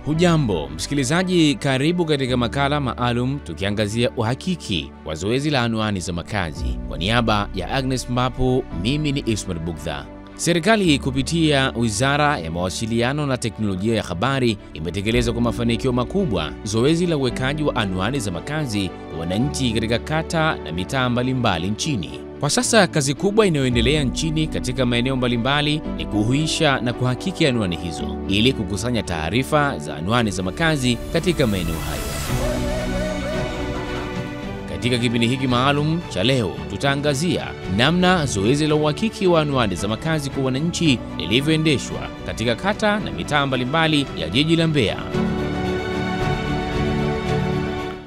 Hujambo, msikilizaji, karibu katika makala maalum tukiangazia uhakiki wa zoezi la anwani za makazi. Kwa niaba ya Agnes Mbapo, mimi ni Ismail Bugdha. Serikali kupitia Wizara ya Mawasiliano na Teknolojia ya Habari imetekeleza kwa mafanikio makubwa zoezi la uwekaji wa anwani za makazi kwa wananchi katika kata na mitaa mbalimbali nchini. Kwa sasa kazi kubwa inayoendelea nchini katika maeneo mbalimbali ni kuhuisha na kuhakiki anwani hizo ili kukusanya taarifa za anwani za makazi katika maeneo hayo. Katika kipindi hiki maalum cha leo tutaangazia namna zoezi la uhakiki wa anwani za makazi kwa wananchi lilivyoendeshwa katika kata na mitaa mbalimbali ya jiji la Mbeya.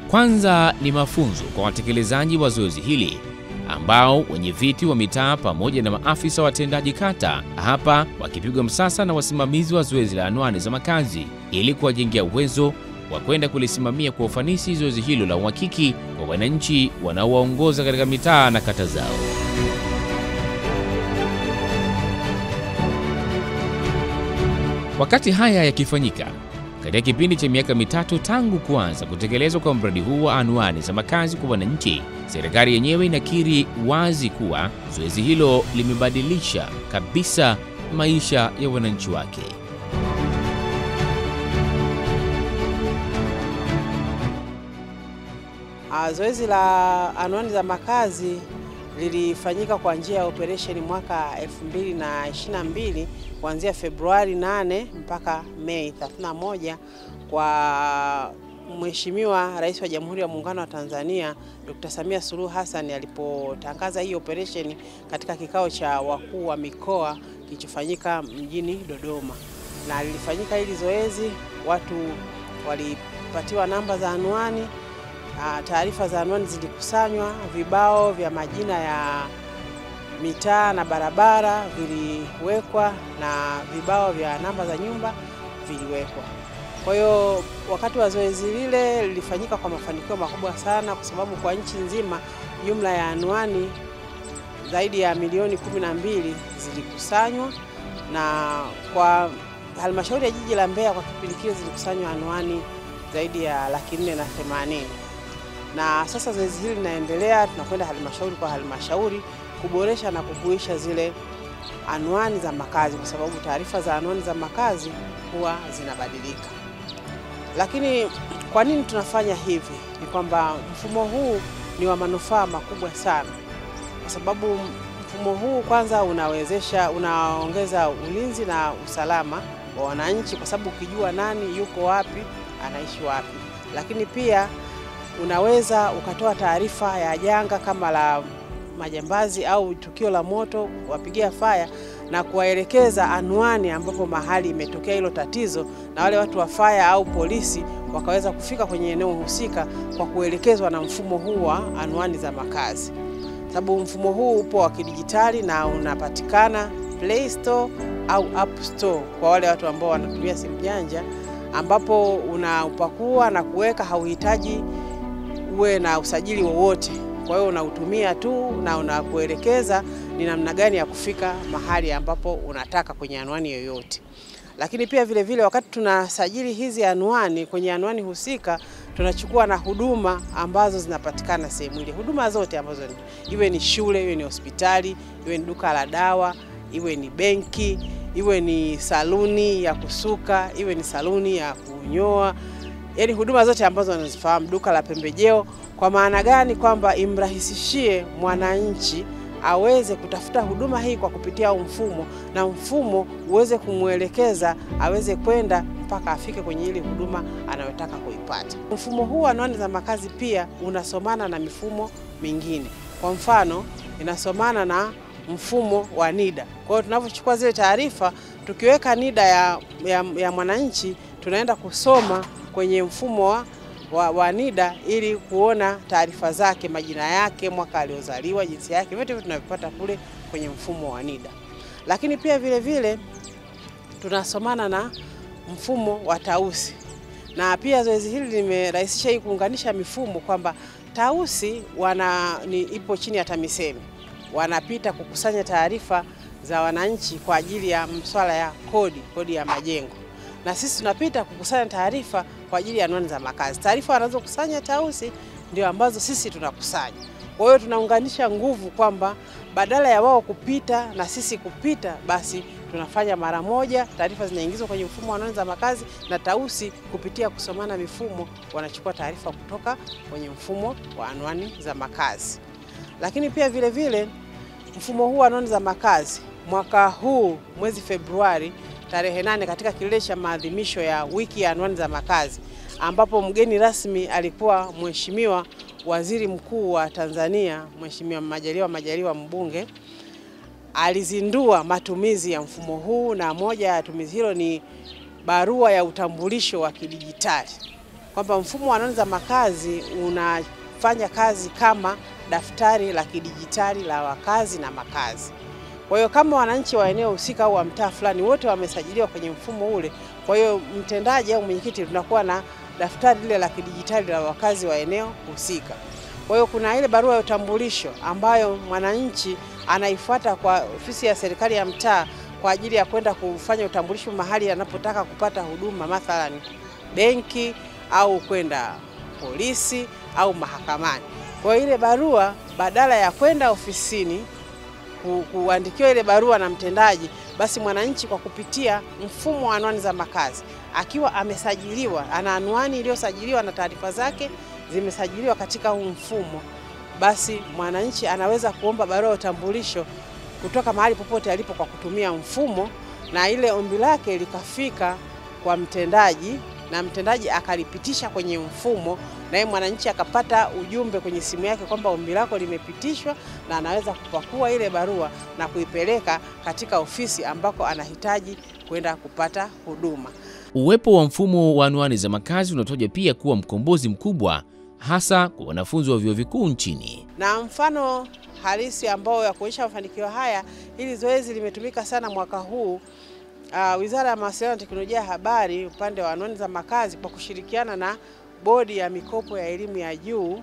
Kwanza ni mafunzo kwa watekelezaji wa zoezi hili ambao wenye viti wa mitaa pamoja na maafisa watendaji kata hapa wakipigwa msasa na wasimamizi wa zoezi la anwani za makazi ili kuwajengea uwezo wa kwenda kulisimamia kwa ufanisi zoezi hilo la uhakiki kwa wananchi wanaowaongoza katika mitaa na kata zao. Wakati haya yakifanyika, katika kipindi cha miaka mitatu tangu kuanza kutekelezwa kwa mradi huu wa anwani za makazi kwa wananchi, serikali yenyewe inakiri wazi kuwa zoezi hilo limebadilisha kabisa maisha ya wananchi wake. Zoezi la anwani za makazi lilifanyika kwa njia ya operation mwaka 2022 kuanzia Februari 8 mpaka Mei 31 kwa Mheshimiwa Rais wa Jamhuri ya Muungano wa Tanzania Dr. Samia Suluhu Hassan alipotangaza hii operation katika kikao cha wakuu wa mikoa kilichofanyika mjini Dodoma. Na lilifanyika hili zoezi, watu walipatiwa namba za anwani, taarifa za anwani zilikusanywa, vibao vya majina ya mitaa na barabara viliwekwa na vibao vya namba za nyumba viliwekwa. Kwa hiyo wakati wa zoezi lile lilifanyika kwa mafanikio makubwa sana, kwa sababu kwa nchi nzima jumla ya anwani zaidi ya milioni 12 zilikusanywa, na kwa halmashauri ya jiji la Mbeya kwa kipindi kile zilikusanywa anwani zaidi ya 480,000. Na sasa zoezi hili linaendelea, tunakwenda halmashauri kwa halmashauri kuboresha na kuhuisha zile anwani za makazi, kwa sababu taarifa za anwani za makazi huwa zinabadilika. Lakini kwa nini tunafanya hivi? Ni kwamba mfumo huu ni wa manufaa makubwa sana, kwa sababu mfumo huu kwanza unaongeza ulinzi na usalama wa wananchi, kwa sababu ukijua nani yuko wapi, anaishi wapi. Lakini pia unaweza ukatoa taarifa ya janga kama la majambazi au tukio la moto, wapigia fire na kuwaelekeza anwani ambapo mahali imetokea hilo tatizo, na wale watu wa fire au polisi wakaweza kufika kwenye eneo husika kwa kuelekezwa na mfumo huu wa anwani za makazi. Sababu mfumo huu upo wa kidijitali na unapatikana Play Store au App Store kwa wale watu ambao wanatumia simu janja, ambapo unaupakua na kuweka, hauhitaji uwe na usajili wowote. Kwa hiyo unautumia tu na unakuelekeza ni namna gani ya kufika mahali ambapo unataka kwenye anwani yoyote. Lakini pia vile vile wakati tunasajili hizi anwani kwenye anwani husika, tunachukua na huduma ambazo zinapatikana sehemu ile. Huduma zote ambazo iwe ni shule, iwe ni hospitali, iwe ni duka la dawa, iwe ni benki, iwe ni saluni ya kusuka, iwe ni saluni ya kunyoa. Yaani huduma zote ambazo wanazifahamu, duka la pembejeo. Kwa maana gani? Kwamba imrahisishie mwananchi aweze kutafuta huduma hii kwa kupitia mfumo, na mfumo uweze kumuelekeza aweze kwenda mpaka afike kwenye ile huduma anayotaka kuipata. Mfumo huu wa anwani za makazi pia unasomana na mifumo mingine. Kwa mfano, inasomana na mfumo wa NIDA. Kwa hiyo tunapochukua zile taarifa tukiweka NIDA ya mwananchi, tunaenda kusoma kwenye mfumo wa NIDA ili kuona taarifa zake, majina yake, mwaka aliozaliwa, jinsia yake, vyote tunavipata kule kwenye mfumo wa NIDA. Lakini pia vile vile tunasomana na mfumo wa Tausi. Na pia zoezi hili limerahisisha hii kuunganisha mifumo, kwamba Tausi ipo chini ya TAMISEMI. Wanapita kukusanya taarifa za wananchi kwa ajili ya masuala ya kodi ya majengo. na sisi tunapita kukusanya taarifa kwa ajili ya anwani za makazi. Taarifa wanazokusanya Tausi ndio ambazo sisi tunakusanya. Kwa hiyo tunaunganisha nguvu kwamba badala ya wao kupita na sisi kupita, basi tunafanya mara moja, taarifa zinaingizwa kwenye mfumo wa anwani za makazi, na Tausi kupitia kusomana mifumo wanachukua taarifa kutoka kwenye mfumo wa anwani za makazi. Lakini pia vile vile mfumo huu wa anwani za makazi mwaka huu mwezi Februari tarehe 8 katika kilele cha maadhimisho ya wiki ya anwani za makazi, ambapo mgeni rasmi alikuwa Mheshimiwa Waziri Mkuu wa Tanzania, Mheshimiwa Majaliwa mbunge, alizindua matumizi ya mfumo huu, na moja ya tumizi hilo ni barua ya utambulisho wa kidijitali, kwamba mfumo wa anwani za makazi unafanya kazi kama daftari la kidijitali la wakazi na makazi. Kwa hiyo kama wananchi wa eneo husika au wa mtaa fulani wote wamesajiliwa kwenye mfumo ule, kwa hiyo mtendaji au mwenyekiti tunakuwa na daftari lile la kidijitali la wakazi wa eneo husika. Kwa hiyo kuna ile barua ya utambulisho ambayo mwananchi anaifuata kwa ofisi ya serikali ya mtaa kwa ajili ya kwenda kufanya utambulisho mahali anapotaka kupata huduma, mathalan benki au kwenda polisi au mahakamani. Kwa hiyo ile barua badala ya kwenda ofisini kuandikiwa ile barua na mtendaji, basi mwananchi kwa kupitia mfumo wa anwani za makazi akiwa amesajiliwa, ana anwani iliyosajiliwa na taarifa zake zimesajiliwa katika huu mfumo, basi mwananchi anaweza kuomba barua ya utambulisho kutoka mahali popote alipo kwa kutumia mfumo, na ile ombi lake likafika kwa mtendaji na mtendaji akalipitisha kwenye mfumo, na yeye mwananchi akapata ujumbe kwenye simu yake kwamba ombi lako limepitishwa, na anaweza kupakua ile barua na kuipeleka katika ofisi ambako anahitaji kwenda kupata huduma. Uwepo wa mfumo wa anwani za makazi unatoja pia kuwa mkombozi mkubwa hasa kwa wanafunzi wa vyuo vikuu nchini. Na mfano halisi ambao ya kuonyesha mafanikio haya, hili zoezi limetumika sana mwaka huu. Wizara ya Mawasiliano na Teknolojia ya Habari upande wa anwani za makazi kwa kushirikiana na Bodi ya Mikopo ya Elimu ya Juu,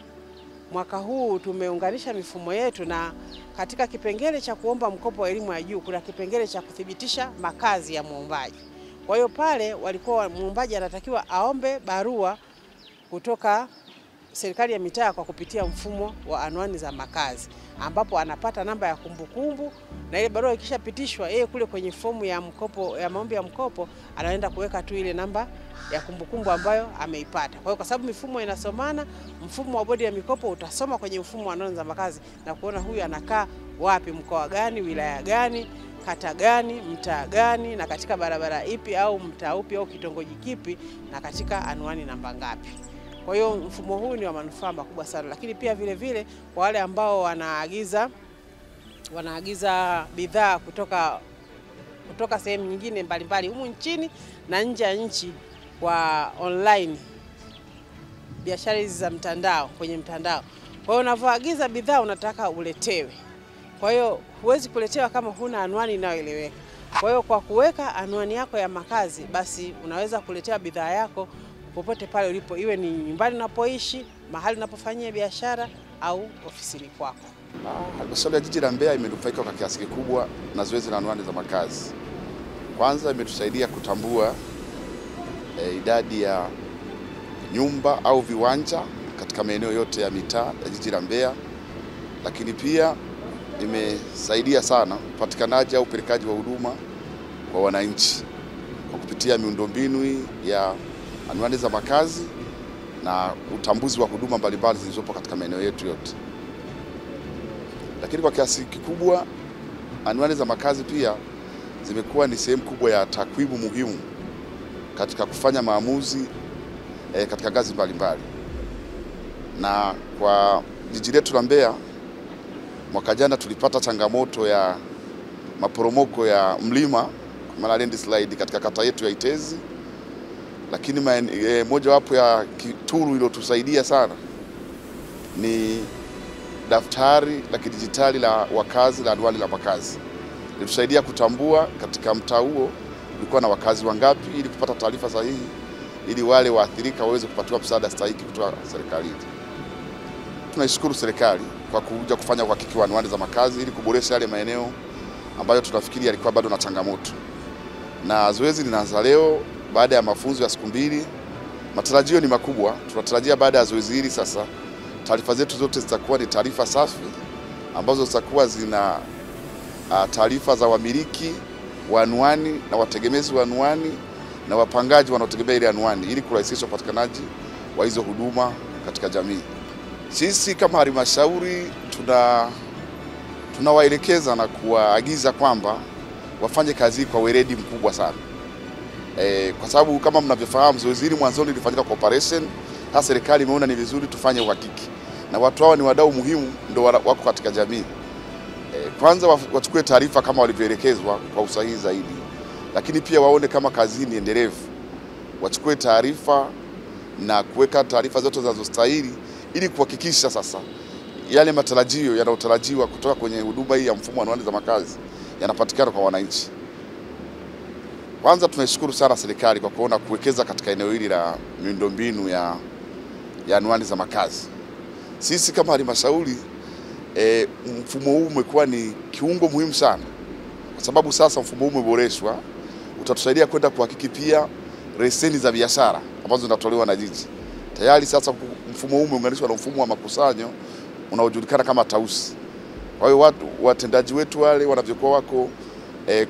mwaka huu tumeunganisha mifumo yetu, na katika kipengele cha kuomba mkopo wa elimu ya juu kuna kipengele cha kuthibitisha makazi ya muombaji. Kwa hiyo pale walikuwa muombaji anatakiwa aombe barua kutoka serikali ya mitaa kwa kupitia mfumo wa anwani za makazi, ambapo anapata namba ya kumbukumbu, na ile barua ikishapitishwa yeye kule kwenye fomu ya mkopo ya maombi ya mkopo anaenda kuweka tu ile namba ya kumbukumbu ambayo ameipata. Kwa hiyo kwa sababu mifumo inasomana, mfumo wa Bodi ya Mikopo utasoma kwenye mfumo wa anwani za makazi na kuona huyu anakaa wapi, mkoa gani, wilaya gani, kata gani, mtaa gani, na katika barabara ipi au mtaa upi au kitongoji kipi, na katika anwani namba ngapi. Kwa hiyo mfumo huu ni wa manufaa makubwa sana, lakini pia vile vile kwa wale ambao wanaagiza bidhaa kutoka sehemu nyingine mbalimbali humu nchini na nje ya nchi kwa online, biashara hizi za mtandao, kwenye mtandao. Kwa hiyo unavyoagiza bidhaa unataka uletewe. Kwa hiyo huwezi kuletewa kama huna anwani inayoeleweka. Kwa hiyo kwa kuweka anwani yako ya makazi, basi unaweza kuletewa bidhaa yako popote pale ulipo, iwe ni nyumbani unapoishi, mahali unapofanyia biashara au ofisini kwako. Halmashauri ya Jiji la Mbeya imenufaika kwa kiasi kikubwa na zoezi la anwani za makazi. Kwanza imetusaidia kutambua idadi ya nyumba au viwanja katika maeneo yote ya mitaa ya Jiji la Mbeya, lakini pia imesaidia sana upatikanaji au upelekaji wa huduma kwa wananchi kwa kupitia miundombinu ya anwani za makazi na utambuzi wa huduma mbalimbali zilizopo katika maeneo yetu yote. Lakini kwa kiasi kikubwa anwani za makazi pia zimekuwa ni sehemu kubwa ya takwimu muhimu katika kufanya maamuzi katika ngazi mbalimbali. Na kwa jiji letu la Mbeya, mwaka jana tulipata changamoto ya maporomoko ya mlima kama landslide katika kata yetu ya Itezi, lakini moja wapo ya kituru iliyotusaidia sana ni daftari la kidijitali la wakazi la anwani la makazi. Ilitusaidia kutambua katika mtaa huo ulikuwa na wakazi wangapi ili kupata taarifa sahihi ili wale waathirika waweze kupatiwa msaada stahiki kutoka serikalini. Tunaishukuru serikali kwa kuja kufanya uhakiki wa anwani za makazi ili kuboresha yale maeneo ambayo tunafikiri yalikuwa bado na changamoto. Na zoezi linaanza leo baada ya mafunzo ya siku 2. Matarajio ni makubwa. Tunatarajia baada ya zoezi hili sasa taarifa zetu zote zitakuwa ni taarifa safi ambazo zitakuwa zina taarifa za wamiliki wa anwani na wategemezi wa anwani na wapangaji wanaotegemea ile anwani ili kurahisisha upatikanaji wa hizo huduma katika jamii. Sisi kama halmashauri tunawaelekeza na kuwaagiza kwamba wafanye kazi kwa weledi mkubwa sana. Kwa sababu kama mnavyofahamu zoezi hili mwanzoni lilifanyika kwa operation, hasa serikali imeona ni vizuri tufanye uhakiki. Na watu hao ni wadau muhimu ndio wako katika jamii. Kwanza wachukue taarifa kama walivyoelekezwa kwa usahihi zaidi. Lakini pia waone kama kazi ni endelevu. Wachukue taarifa na kuweka taarifa zote zinazostahili ili kuhakikisha sasa yale matarajio yanayotarajiwa kutoka kwenye huduma hii ya mfumo wa anwani za makazi yanapatikana kwa wananchi. Kwanza tunashukuru sana serikali kwa kuona kuwekeza katika eneo hili la miundombinu ya anwani za makazi. Sisi kama halmashauri mfumo huu umekuwa ni kiungo muhimu sana. Kwa sababu sasa mfumo huu umeboreshwa, utatusaidia kwenda kuhakiki pia leseni za biashara ambazo zinatolewa na jiji. Tayari sasa mfumo huu umeunganishwa na mfumo wa makusanyo unaojulikana kama Tausi. Kwa hiyo watendaji wetu wale wanavyokuwa wako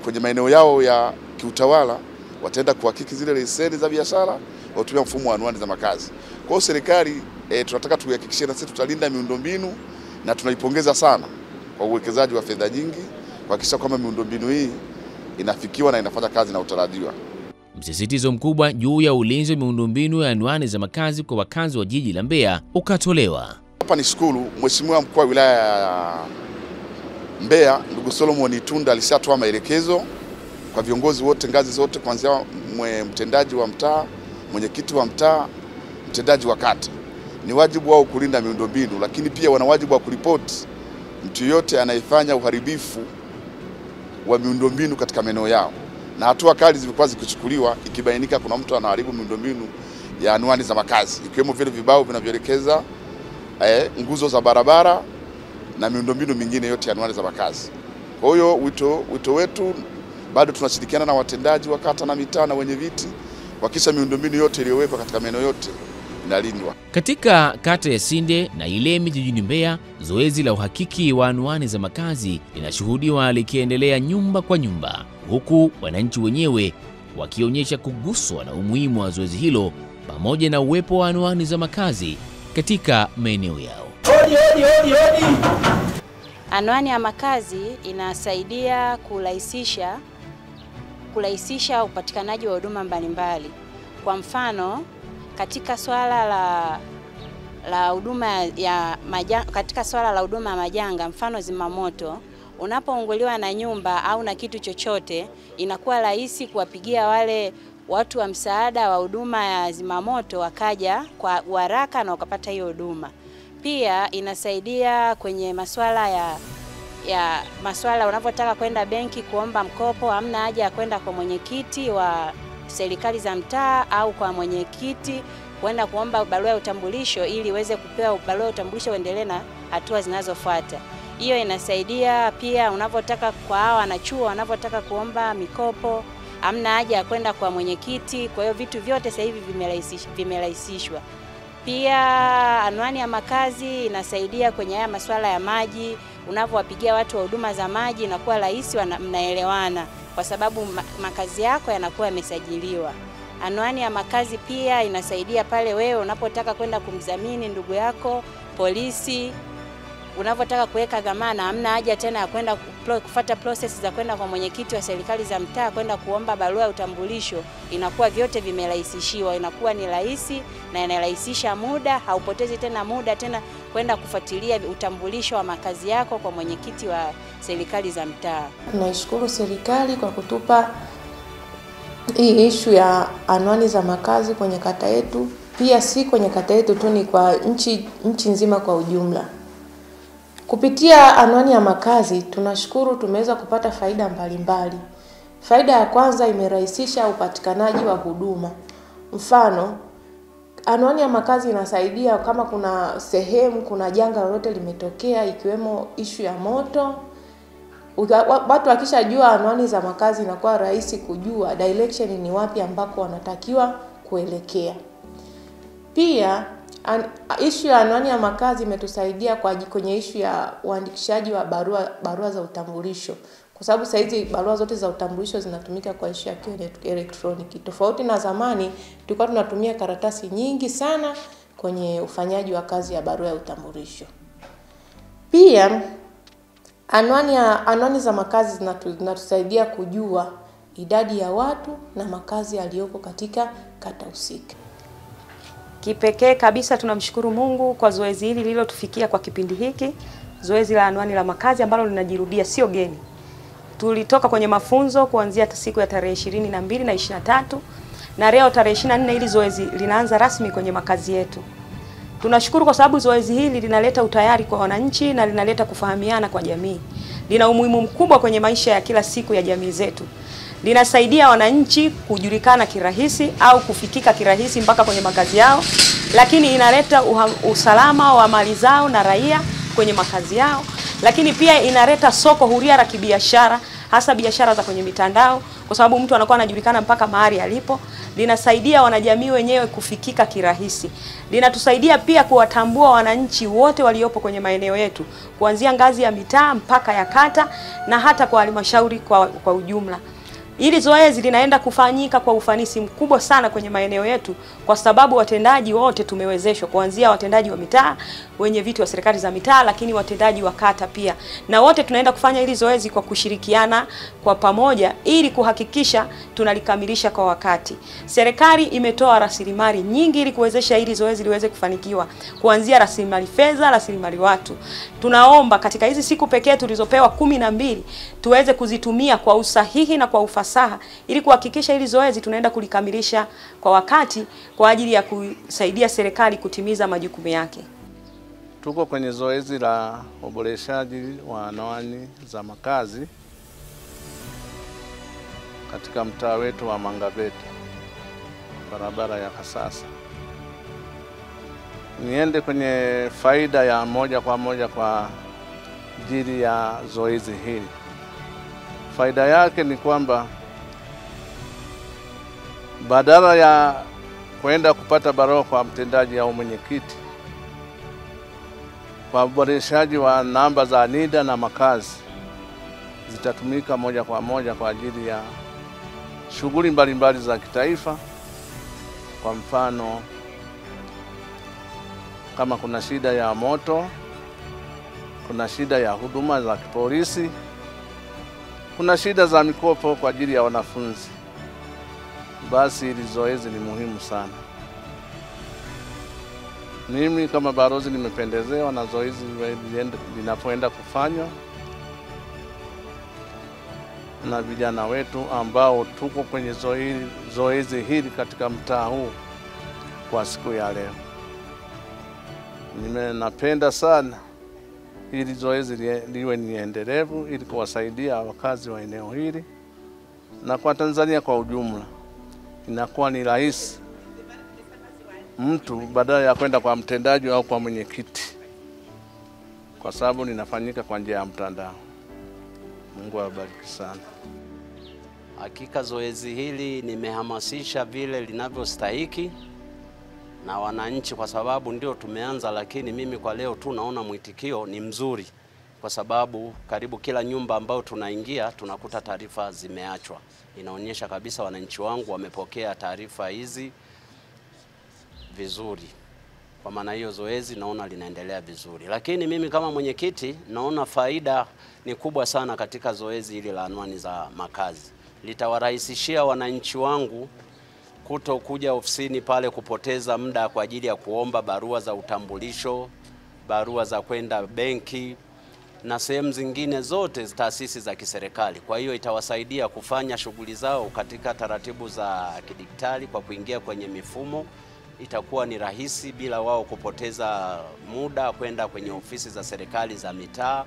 kwenye maeneo yao ya kiutawala wataenda kuhakiki zile leseni za biashara watumia mfumo wa anwani za makazi. Kwa hiyo serikali tunataka tuhakikishie na sisi tutalinda miundombinu na tunaipongeza sana kwa uwekezaji wa fedha nyingi kuhakikisha kwamba miundombinu hii inafikiwa na inafanya kazi na utarajiwa. Msisitizo mkubwa juu ya ulinzi wa miundombinu ya anwani za makazi kwa wakazi wa jiji la Mbeya ukatolewa. Hapa ni shukuru Mheshimiwa Mkuu wa Wilaya ya Mbeya ndugu Solomon Itunda alishatoa maelekezo kwa viongozi wote ngazi zote kuanzia mtendaji wa mtaa, mwenyekiti wa mtaa, mtendaji wa kata. Ni wajibu wao kulinda miundombinu, lakini pia wana wajibu wa kuripoti mtu yote anayefanya uharibifu wa miundombinu katika maeneo yao. Na hatua kali zimekuwa zikichukuliwa ikibainika kuna mtu anaharibu miundombinu ya anwani za makazi, ikiwemo vile vibao vinavyoelekeza nguzo za barabara na miundombinu mingine yote ya anwani za makazi. Kwa hiyo wito wetu bado tunashirikiana na watendaji wa kata na mitaa na wenye viti kuhakikisha miundombinu yote iliyowekwa katika maeneo yote inalindwa. Katika kata ya Sinde na Ilemi jijini Mbeya, zoezi la uhakiki wa anwani za makazi linashuhudiwa likiendelea nyumba kwa nyumba, huku wananchi wenyewe wakionyesha kuguswa na umuhimu wa zoezi hilo pamoja na uwepo wa anwani za makazi katika maeneo yao. Anwani ya makazi inasaidia kurahisisha upatikanaji wa huduma mbalimbali. Kwa mfano, katika swala la huduma ya majanga, mfano zimamoto, unapounguliwa na nyumba au na kitu chochote, inakuwa rahisi kuwapigia wale watu wa msaada wa huduma ya zimamoto wakaja kwa haraka na ukapata hiyo huduma. Pia inasaidia kwenye masuala unapotaka kwenda benki kuomba mkopo, hamna haja ya kwenda kwa mwenyekiti wa serikali za mtaa au kwa mwenyekiti kwenda kuomba barua ya utambulisho ili uweze kupewa barua ya utambulisho uendelee na hatua zinazofuata. Hiyo inasaidia pia unapotaka kwa hawa wanachuo wanapotaka kuomba mikopo, hamna haja ya kwenda kwa mwenyekiti. Kwa hiyo vitu vyote sasa hivi vimerahisishwa. Pia anwani ya makazi inasaidia kwenye haya masuala ya maji. Unapowapigia watu wa huduma za maji inakuwa rahisi, mnaelewana kwa sababu makazi yako yanakuwa yamesajiliwa. Anwani ya makazi pia inasaidia pale wewe unapotaka kwenda kumdhamini ndugu yako polisi, unapotaka kuweka dhamana, hamna haja tena ya kwenda kufuata process za kwenda kwa mwenyekiti wa serikali za mtaa kwenda kuomba barua ya utambulisho. Inakuwa vyote vimerahisishiwa, inakuwa ni rahisi na inarahisisha muda, haupotezi tena muda tena kwenda kufuatilia utambulisho wa makazi yako kwa mwenyekiti wa serikali za mtaa. Tunaishukuru serikali kwa kutupa hii issue ya anwani za makazi kwenye kata yetu. Pia si kwenye kata yetu tu, ni kwa nchi nzima kwa ujumla. Kupitia anwani ya makazi tunashukuru tumeweza kupata faida mbalimbali. Faida ya kwanza, imerahisisha upatikanaji wa huduma. Mfano, anwani ya makazi inasaidia kama kuna sehemu kuna janga lolote limetokea, ikiwemo issue ya moto, watu wakishajua anwani za makazi inakuwa rahisi kujua direction ni wapi ambako wanatakiwa kuelekea. Pia issue ya anwani ya makazi imetusaidia kwenye issue ya uandikishaji wa barua za utambulisho, kwa sababu sasa hizi barua zote za utambulisho zinatumika kwa issue ya kielektroniki. Tofauti na zamani tulikuwa tunatumia karatasi nyingi sana kwenye ufanyaji wa kazi ya barua ya utambulisho. Pia anwani za makazi zinatusaidia kujua idadi ya watu na makazi yaliyoko katika kata husika. Kipekee kabisa tunamshukuru Mungu kwa zoezi hili lililotufikia kwa kipindi hiki, zoezi la anwani la makazi ambalo linajirudia, sio geni. Tulitoka kwenye mafunzo kuanzia siku ya tarehe 22 na 23 na leo tarehe 24 hili zoezi linaanza rasmi kwenye makazi yetu. Tunashukuru kwa sababu zoezi hili linaleta utayari kwa wananchi na linaleta kufahamiana kwa jamii. Lina umuhimu mkubwa kwenye maisha ya kila siku ya jamii zetu. Linasaidia wananchi kujulikana kirahisi au kufikika kirahisi mpaka kwenye makazi yao, lakini inaleta usalama wa mali zao na raia kwenye makazi yao, lakini pia inaleta soko huria la kibiashara, hasa biashara za kwenye mitandao, kwa sababu mtu anakuwa anajulikana mpaka mahali alipo. Linasaidia wanajamii wenyewe kufikika kirahisi. Linatusaidia pia kuwatambua wananchi wote waliopo kwenye maeneo yetu, kuanzia ngazi ya mitaa mpaka ya kata na hata kwa halmashauri kwa ujumla. Hili zoezi linaenda kufanyika kwa ufanisi mkubwa sana kwenye maeneo yetu, kwa sababu watendaji wote tumewezeshwa, kuanzia watendaji wa mitaa, wenye viti wa serikali za mitaa, lakini watendaji wa kata pia. Na wote tunaenda kufanya hili zoezi kwa kushirikiana kwa pamoja ili kuhakikisha tunalikamilisha kwa wakati. Serikali imetoa rasilimali nyingi ili kuwezesha hili zoezi liweze kufanikiwa, kuanzia rasilimali fedha, rasilimali watu. Tunaomba katika hizi siku pekee tulizopewa 12 tuweze kuzitumia kwa usahihi na kwa ufasaha ili kuhakikisha hili zoezi tunaenda kulikamilisha kwa wakati kwa ajili ya kusaidia serikali kutimiza majukumu yake. Tuko kwenye zoezi la uboreshaji wa anwani za makazi katika mtaa wetu wa Mangaveta, barabara ya Kasasa. Niende kwenye faida ya moja kwa moja kwa ajili ya zoezi hili. Faida yake ni kwamba badala ya kwenda kupata barua kwa mtendaji au mwenyekiti, kwa uboreshaji wa namba za NIDA na makazi zitatumika moja kwa moja kwa ajili ya shughuli mbalimbali za kitaifa. Kwa mfano, kama kuna shida ya moto, kuna shida ya huduma za kipolisi, kuna shida za mikopo kwa ajili ya wanafunzi, basi hili zoezi ni muhimu sana. Mimi kama balozi nimependezewa na zoezi linapoenda kufanywa na vijana wetu ambao tuko kwenye zoezi hili katika mtaa huu kwa siku ya leo. Napenda sana hili zoezi liwe ni endelevu ili kuwasaidia wakazi wa eneo hili na kwa Tanzania kwa ujumla. Inakuwa ni rahisi mtu badala ya kwenda kwa mtendaji au kwa mwenyekiti, kwa sababu linafanyika kwa njia ya mtandao. Mungu awabariki sana. Hakika zoezi hili nimehamasisha vile linavyostahiki na wananchi, kwa sababu ndio tumeanza, lakini mimi kwa leo tu naona mwitikio ni mzuri, kwa sababu karibu kila nyumba ambayo tunaingia tunakuta taarifa zimeachwa. Inaonyesha kabisa wananchi wangu wamepokea taarifa hizi vizuri. Kwa maana hiyo zoezi naona linaendelea vizuri. Lakini mimi kama mwenyekiti naona faida ni kubwa sana katika zoezi hili la anwani za makazi. Litawarahisishia wananchi wangu kuto kuja ofisini pale kupoteza muda kwa ajili ya kuomba barua za utambulisho, barua za kwenda benki na sehemu zingine zote taasisi za kiserikali. Kwa hiyo itawasaidia kufanya shughuli zao katika taratibu za kidigitali kwa kuingia kwenye mifumo. Itakuwa ni rahisi bila wao kupoteza muda kwenda kwenye ofisi za serikali za mitaa.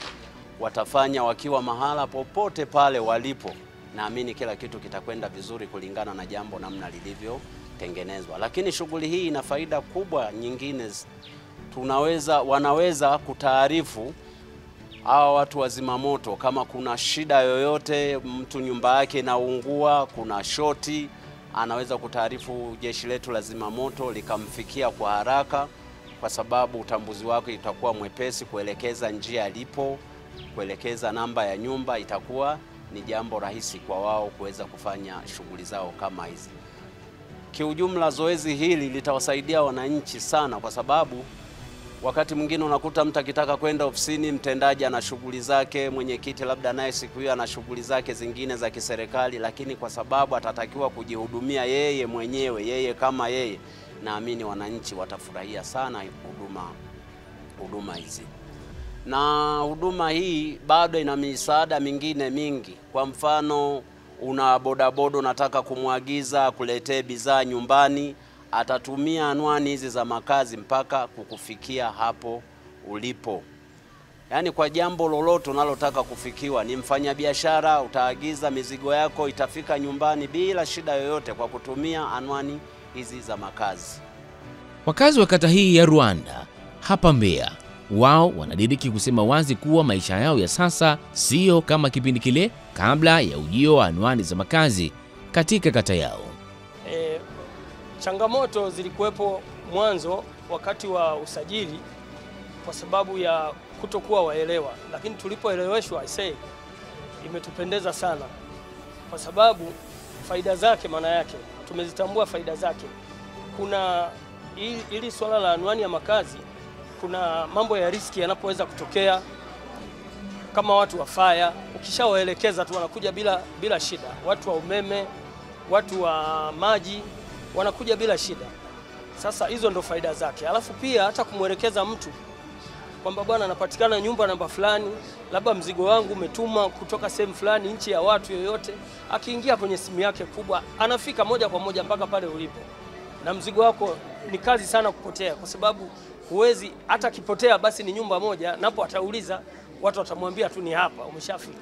Watafanya wakiwa mahala popote pale walipo. Naamini kila kitu kitakwenda vizuri kulingana na jambo namna lilivyotengenezwa. Lakini shughuli hii ina faida kubwa nyingine. Wanaweza kutaarifu hawa watu wa zimamoto, kama kuna shida yoyote, mtu nyumba yake inaungua, kuna shoti, anaweza kutaarifu jeshi letu la zimamoto likamfikia kwa haraka, kwa sababu utambuzi wake itakuwa mwepesi, kuelekeza njia alipo, kuelekeza namba ya nyumba, itakuwa ni jambo rahisi kwa wao kuweza kufanya shughuli zao kama hizi. Kiujumla, zoezi hili litawasaidia wananchi sana, kwa sababu wakati mwingine unakuta mtu akitaka kwenda ofisini, mtendaji ana shughuli zake, mwenyekiti labda naye siku hiyo ana shughuli zake zingine za kiserikali, lakini kwa sababu atatakiwa kujihudumia yeye mwenyewe, yeye kama yeye, naamini wananchi watafurahia sana huduma hizi. Na huduma hii bado ina misaada mingine mingi. Kwa mfano, una bodaboda unataka kumwagiza kuletee bidhaa nyumbani, atatumia anwani hizi za makazi mpaka kukufikia hapo ulipo. Yaani kwa jambo lolote unalotaka kufikiwa, ni mfanyabiashara, utaagiza mizigo yako itafika nyumbani bila shida yoyote kwa kutumia anwani hizi za makazi. Wakazi wa kata hii ya Rwanda hapa Mbeya, wao wanadiriki kusema wazi kuwa maisha yao ya sasa sio kama kipindi kile kabla ya ujio wa anwani za makazi katika kata yao. Changamoto zilikuwepo mwanzo wakati wa usajili kwa sababu ya kutokuwa waelewa, lakini tulipoeleweshwa imetupendeza sana, kwa sababu faida zake, maana yake tumezitambua faida zake. Kuna ili swala la anwani ya makazi, kuna mambo ya riski yanapoweza kutokea, kama watu wa fire, ukishawaelekeza tu wanakuja bila shida. Watu wa umeme, watu wa maji wanakuja bila shida. Sasa hizo ndo faida zake. Alafu pia hata kumwelekeza mtu kwamba bwana, anapatikana nyumba namba fulani, labda mzigo wangu umetuma kutoka sehemu fulani, nchi ya watu yoyote, akiingia kwenye simu yake kubwa anafika moja kwa moja mpaka pale ulipo. Na mzigo wako ni kazi sana kupotea, kwa sababu huwezi, hata kipotea basi ni nyumba moja, napo atauliza, watu watamwambia tu ni hapa, umeshafika.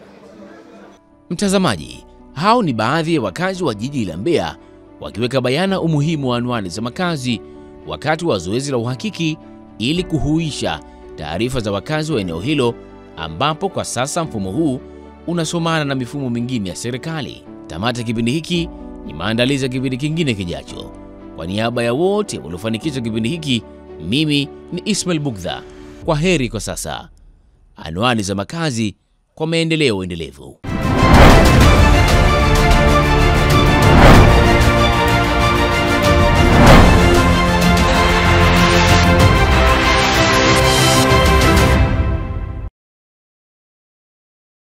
Mtazamaji, hao ni baadhi ya wakazi wa jiji la Mbeya wakiweka bayana umuhimu wa anwani za makazi wakati wa zoezi la uhakiki, ili kuhuisha taarifa za wakazi wa eneo hilo, ambapo kwa sasa mfumo huu unasomana na mifumo mingine ya serikali. Tamati kipindi hiki ni maandalizi ya kipindi kingine kijacho. Kwa niaba ya wote waliofanikisha kipindi hiki, mimi ni Ismail Bugdha. Kwa heri kwa sasa. Anwani za makazi kwa maendeleo endelevu.